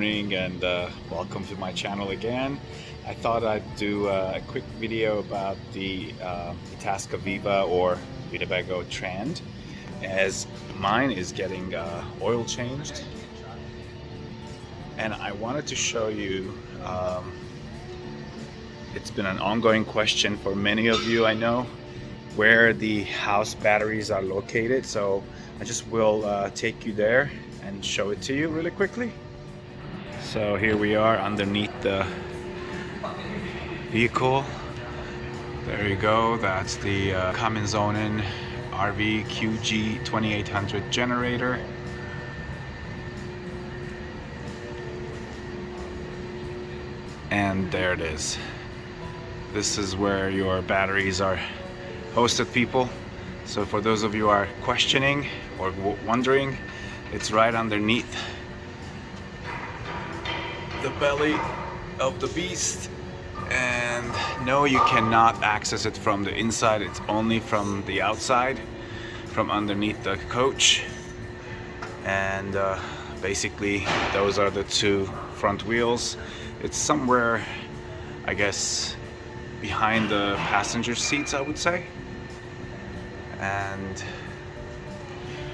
morning, and welcome to my channel again. I thought I'd do a quick video about the Itasca Viva or Winnebago Trend, as mine is getting oil changed, and I wanted to show you. It's been an ongoing question for many of you, I know, where the house batteries are located. So I just will take you there and show it to you really quickly. So here we are underneath the vehicle. There you go. That's the Cummins Onan RV QG 2800 generator. And there it is. This is where your batteries are hosted, people. So for those of you who are questioning or wondering, it's right underneath the belly of the beast. And no, you cannot access it from the inside. It's only from the outside, from underneath the coach. And basically those are the two front wheels. It's somewhere, I guess, behind the passenger seats, I would say. And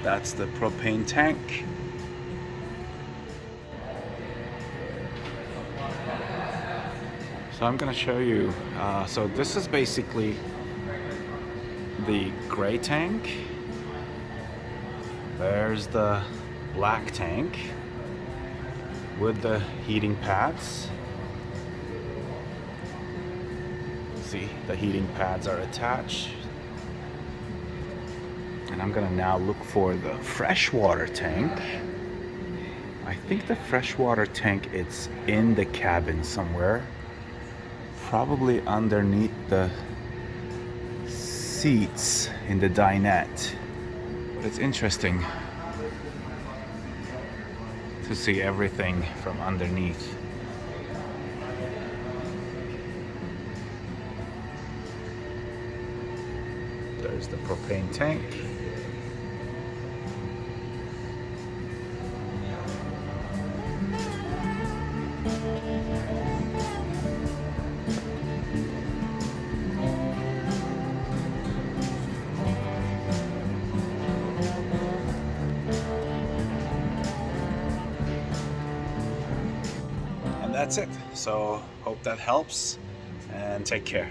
that's the propane tank. So I'm gonna show you, so this is basically the gray tank. There's the black tank with the heating pads. See, the heating pads are attached. And I'm gonna now look for the freshwater tank. I think the freshwater tank, it's in the cabin somewhere. Probably underneath the seats in the dinette. But it's interesting to see everything from underneath. There's the propane tank. And that's it. So hope that helps, and take care.